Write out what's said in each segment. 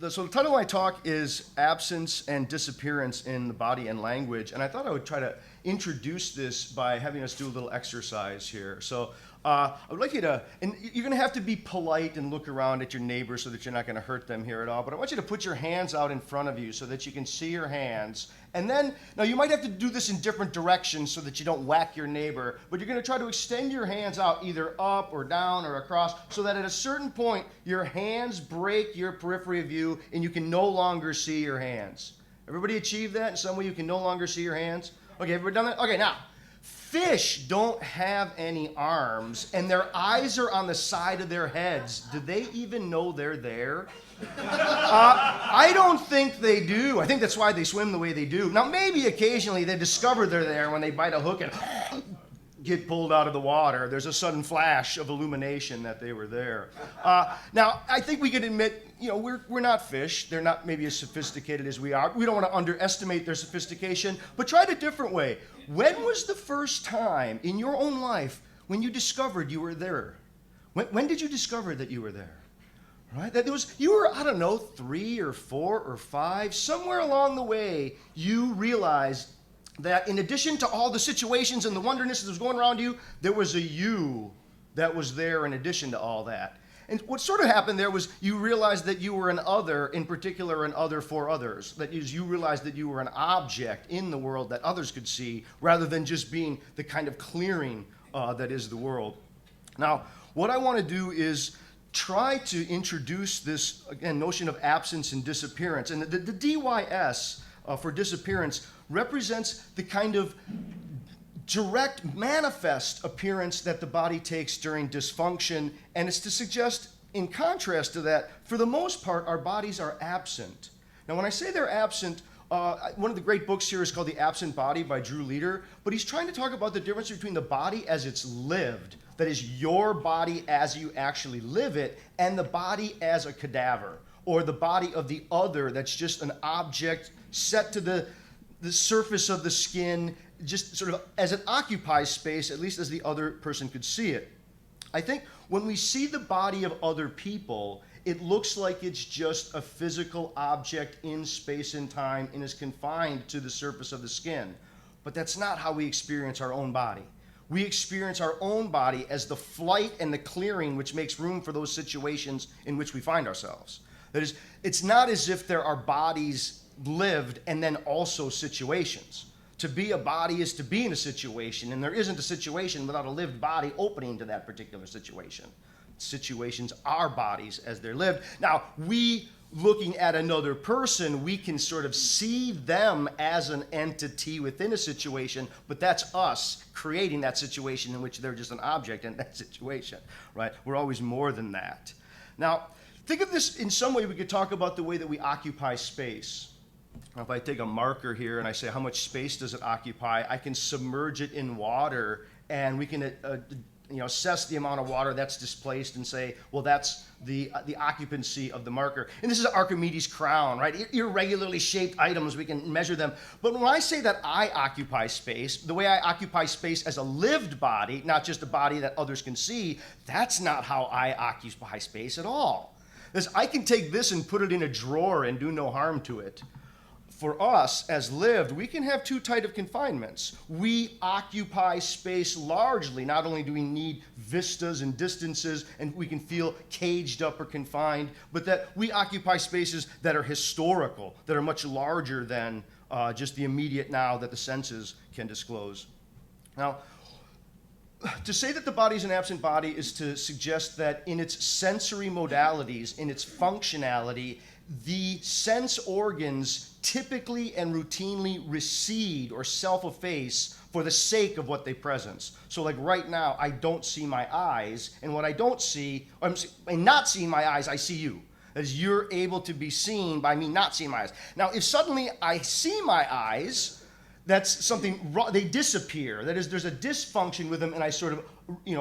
So the title of my talk is Absence and Disappearance in the Body and Language, and I thought I would try to introduce this by having us do a little exercise here. So I would like you to, and you're going to have to be polite and look around at your neighbors so that you're not going to hurt them here at all, but I want you to put your hands out in front of you so that you can see your hands. And then, now you might have to do this in different directions so that you don't whack your neighbor, but you're going to try to extend your hands out either up or down or across so that at a certain point your hands break your periphery of view and you can no longer see your hands. Everybody achieve that in some way? You can no longer see your hands? Okay, everybody done that? Okay, now, fish don't have any arms and their eyes are on the side of their heads. Do they even know they're there? I don't think they do. I think that's why they swim the way they do. Now, maybe occasionally they discover they're there when they bite a hook and get pulled out of the water. There's a sudden flash of illumination that they were there. Now, I think we can admit, we're not fish. They're not maybe as sophisticated as we are. We don't want to underestimate their sophistication, but try it a different way. When was the first time in your own life when you discovered you were there? When did you discover that you were there? Right? That you were, 3 or 4 or 5, somewhere along the way, you realized that in addition to all the situations and the wonderness that was going around you, there was a you that was there in addition to all that. And what sort of happened there was you realized that you were an other, in particular an other for others. That is, you realized that you were an object in the world that others could see, rather than just being the kind of clearing that is the world. Now, what I want to do is try to introduce this, again, notion of absence and disappearance. And the DYS for disappearance represents the kind of direct, manifest appearance that the body takes during dysfunction, and it's to suggest, in contrast to that, for the most part, our bodies are absent. Now, when I say they're absent, one of the great books here is called The Absent Body by Drew Leader, but he's trying to talk about the difference between the body as it's lived, that is your body as you actually live it, and the body as a cadaver, or the body of the other that's just an object set to the surface of the skin, just sort of as it occupies space, at least as the other person could see it. I think when we see the body of other people, it looks like it's just a physical object in space and time and is confined to the surface of the skin. But that's not how we experience our own body. We experience our own body as the flight and the clearing which makes room for those situations in which we find ourselves. That is, it's not as if there are bodies lived and then also situations. To be a body is to be in a situation, and there isn't a situation without a lived body opening to that particular situation. Situations are bodies as they're lived. Now, looking at another person, we can sort of see them as an entity within a situation, but that's us creating that situation in which they're just an object in that situation, right? We're always more than that. Now, think of this in some way. We could talk about the way that we occupy space. Now, if I take a marker here and I say how much space does it occupy, I can submerge it in water, and we can assess the amount of water that's displaced and say, well, that's the occupancy of the marker. And this is Archimedes' crown, right? Irregularly shaped items, we can measure them. But when I say that I occupy space, the way I occupy space as a lived body, not just a body that others can see, that's not how I occupy space at all. Because I can take this and put it in a drawer and do no harm to it. For us, as lived, we can have too tight of confinements. We occupy space largely. Not only do we need vistas and distances, and we can feel caged up or confined, but that we occupy spaces that are historical, that are much larger than just the immediate now that the senses can disclose. Now, to say that the body is an absent body is to suggest that in its sensory modalities, in its functionality, the sense organs typically and routinely recede or self-efface for the sake of what they presence. So like right now, I don't see my eyes, and what I don't see, I'm not seeing my eyes, I see you. As you're able to be seen by me not seeing my eyes. Now, if suddenly I see my eyes, that's something wrong, they disappear. That is, there's a dysfunction with them, and I sort of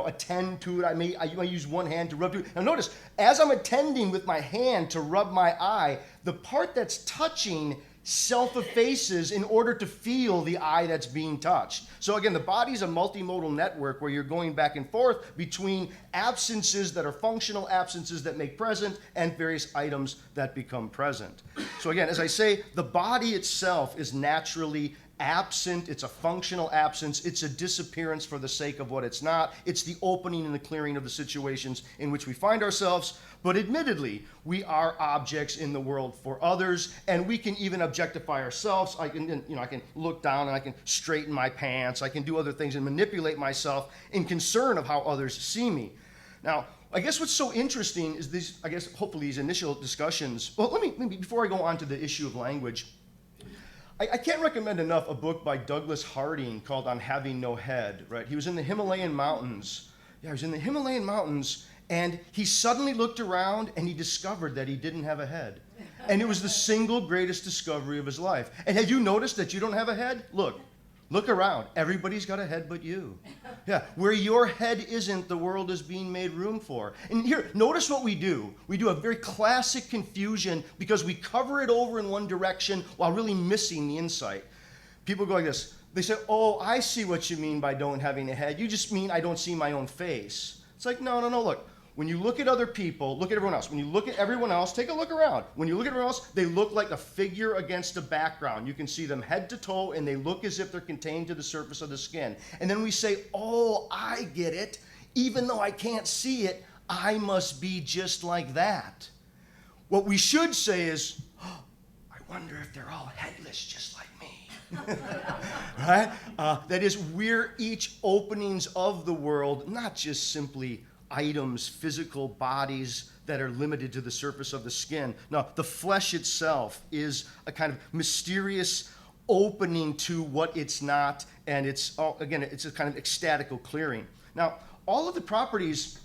attend to it. I may use one hand to rub to it. Now notice, as I'm attending with my hand to rub my eye, the part that's touching self-effaces in order to feel the eye that's being touched. So again, the body's a multimodal network where you're going back and forth between absences that are functional, absences that make present, and various items that become present. So again, as I say, the body itself is naturally absent. It's a functional absence. It's a disappearance for the sake of what it's not. It's the opening and the clearing of the situations in which we find ourselves. But admittedly, we are objects in the world for others, and we can even objectify ourselves. I can look down and I can straighten my pants. I can do other things and manipulate myself in concern of how others see me. Now, I guess what's so interesting is these, hopefully these initial discussions. Well, maybe before I go on to the issue of language, I can't recommend enough a book by Douglas Harding called On Having No Head, right? He was in the Himalayan mountains. Yeah, he was in the Himalayan mountains, and he suddenly looked around and he discovered that he didn't have a head. And it was the single greatest discovery of his life. And have you noticed that you don't have a head? Look around. Everybody's got a head but you. Yeah, where your head isn't, the world is being made room for. And here, notice what we do. We do a very classic confusion because we cover it over in one direction while really missing the insight. People go like this. They say, oh, I see what you mean by don't having a head. You just mean I don't see my own face. It's like, no, look. When you look at other people, look at everyone else. When you look at everyone else, take a look around. When you look at everyone else, they look like a figure against a background. You can see them head to toe, and they look as if they're contained to the surface of the skin. And then we say, oh, I get it. Even though I can't see it, I must be just like that. What we should say is, oh, I wonder if they're all headless just like me. Right? That is, we're each openings of the world, not just simply items, physical bodies that are limited to the surface of the skin. No, the flesh itself is a kind of mysterious opening to what it's not, and it's a kind of ecstatical clearing. Now, all of the properties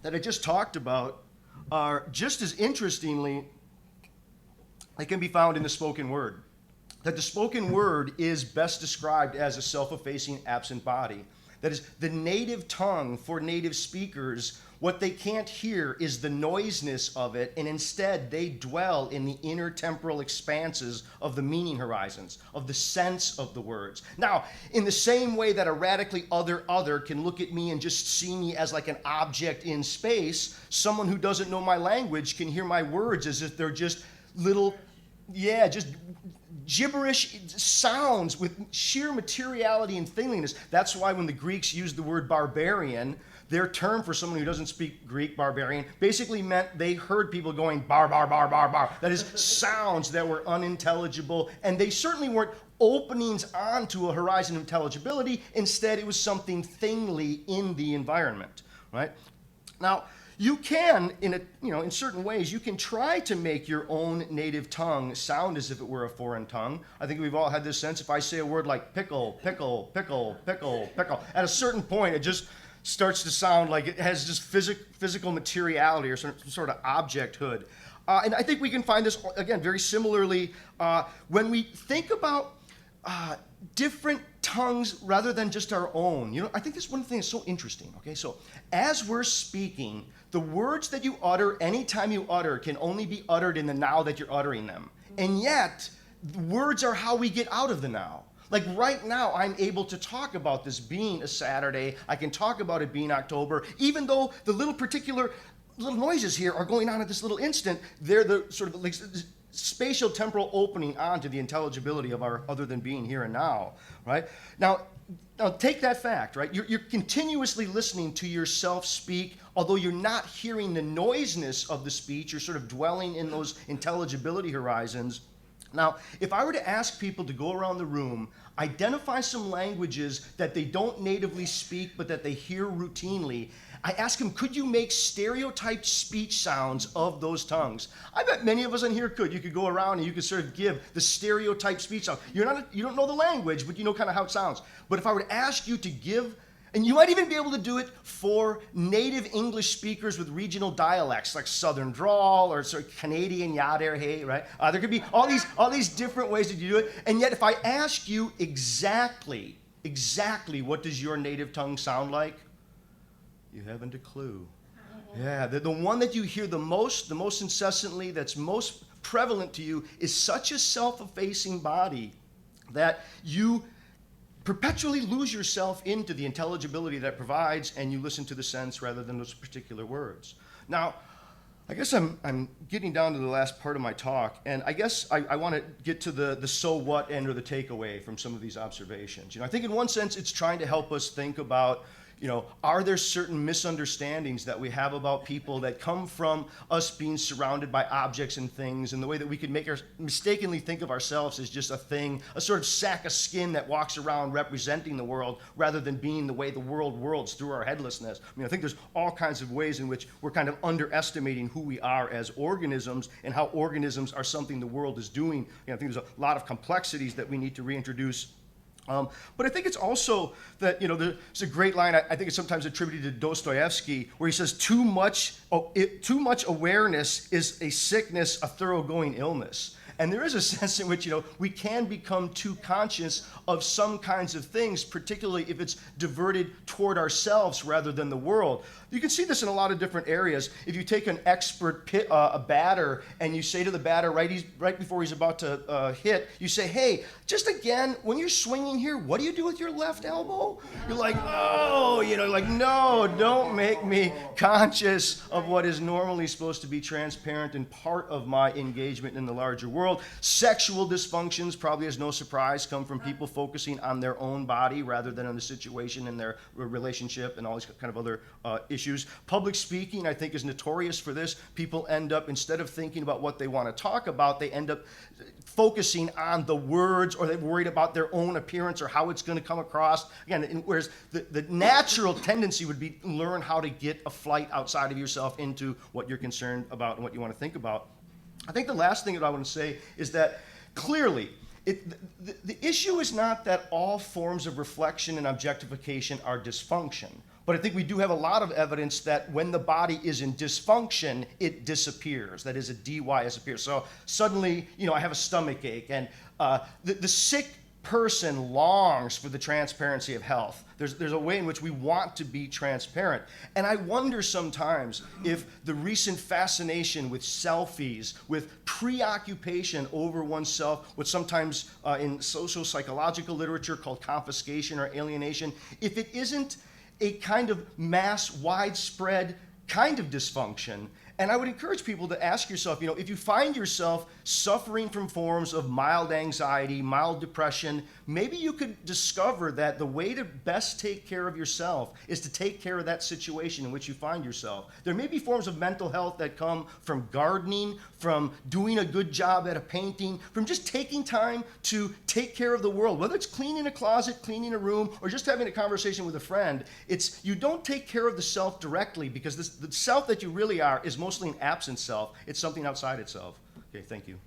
that I just talked about are just as interestingly, they can be found in the spoken word. That the spoken word is best described as a self-effacing absent body. That is, the native tongue for native speakers, what they can't hear is the noisiness of it, and instead they dwell in the inner temporal expanses of the meaning horizons, of the sense of the words. Now, in the same way that a radically other can look at me and just see me as like an object in space, someone who doesn't know my language can hear my words as if they're just little, just gibberish sounds with sheer materiality and thingliness. That's why when the Greeks used the word barbarian, their term for someone who doesn't speak Greek, barbarian, basically meant they heard people going bar, bar, bar, bar, bar. That is, sounds that were unintelligible, and they certainly weren't openings onto a horizon of intelligibility. Instead, it was something thingly in the environment, right? Now, you can, in certain ways, you can try to make your own native tongue sound as if it were a foreign tongue. I think we've all had this sense. If I say a word like pickle, pickle, pickle, pickle, pickle, at a certain point, it just starts to sound like it has just physical materiality or some sort of objecthood. And I think we can find this, again, very similarly when we think about different tongues rather than just our own. I think this is one thing that's so interesting, okay? So as we're speaking, the words that you utter anytime you utter can only be uttered in the now that you're uttering them. And yet, words are how we get out of the now. Like right now, I'm able to talk about this being a Saturday. I can talk about it being October, even though the little noises here are going on at this little instant. They're the sort of like spatial temporal opening onto the intelligibility of our other than being here and now, right? Now take that fact, right? You're continuously listening to yourself speak, although you're not hearing the noisiness of the speech. You're sort of dwelling in those intelligibility horizons. Now, if I were to ask people to go around the room, identify some languages that they don't natively speak but that they hear routinely, I ask them, could you make stereotyped speech sounds of those tongues? I bet many of us in here could. You could go around and you could sort of give the stereotyped speech sound. You don't know the language, but you know kind of how it sounds. But if I were to ask you to give, and you might even be able to do it for native English speakers with regional dialects, like Southern drawl or sort of Canadian yader hey, right? There could be all these different ways that you do it. And yet, if I ask you exactly what does your native tongue sound like, you haven't a clue. Yeah, the one that you hear the most incessantly, that's most prevalent to you is such a self-effacing body that you perpetually lose yourself into the intelligibility that it provides, and you listen to the sense rather than those particular words. Now, I guess I'm getting down to the last part of my talk, and I guess I want to get to the so what end or the takeaway from some of these observations. I think in one sense it's trying to help us think about, are there certain misunderstandings that we have about people that come from us being surrounded by objects and things, and the way that we could mistakenly think of ourselves as just a thing, a sort of sack of skin that walks around representing the world rather than being the way the world worlds through our headlessness. I think there's all kinds of ways in which we're kind of underestimating who we are as organisms and how organisms are something the world is doing. I think there's a lot of complexities that we need to reintroduce. But I think it's also that, there's a great line, I think it's sometimes attributed to Dostoevsky, where he says, too much awareness is a sickness, a thoroughgoing illness. And there is a sense in which, we can become too conscious of some kinds of things, particularly if it's diverted toward ourselves rather than the world. You can see this in a lot of different areas. If you take an expert a batter and you say to the batter right before he's about to hit, you say, hey, just again, when you're swinging here, what do you do with your left elbow? You're like, oh, no, don't make me conscious of what is normally supposed to be transparent and part of my engagement in the larger world. Sexual dysfunctions, probably as no surprise, come from people focusing on their own body rather than on the situation and their relationship and all these kind of other issues. Public speaking, I think, is notorious for this. People end up, instead of thinking about what they want to talk about, they end up focusing on the words, or they're worried about their own appearance or how it's going to come across. Again, whereas the natural tendency would be learn how to get a flight outside of yourself into what you're concerned about and what you want to think about. I think the last thing that I want to say is that clearly, the issue is not that all forms of reflection and objectification are dysfunction, but I think we do have a lot of evidence that when the body is in dysfunction, it disappears. That is, a DY disappears. So suddenly, I have a stomach ache, and the sick person longs for the transparency of health. There's a way in which we want to be transparent. And I wonder sometimes if the recent fascination with selfies, with preoccupation over oneself, what's sometimes in social psychological literature called confiscation or alienation, if it isn't a kind of mass, widespread kind of dysfunction. And I would encourage people to ask yourself, if you find yourself suffering from forms of mild anxiety, mild depression, maybe you could discover that the way to best take care of yourself is to take care of that situation in which you find yourself. There may be forms of mental health that come from gardening, from doing a good job at a painting, from just taking time to take care of the world, whether it's cleaning a closet, cleaning a room, or just having a conversation with a friend. You don't take care of the self directly, because the self that you really are is mostly an absent self. It's something outside itself. Okay, thank you.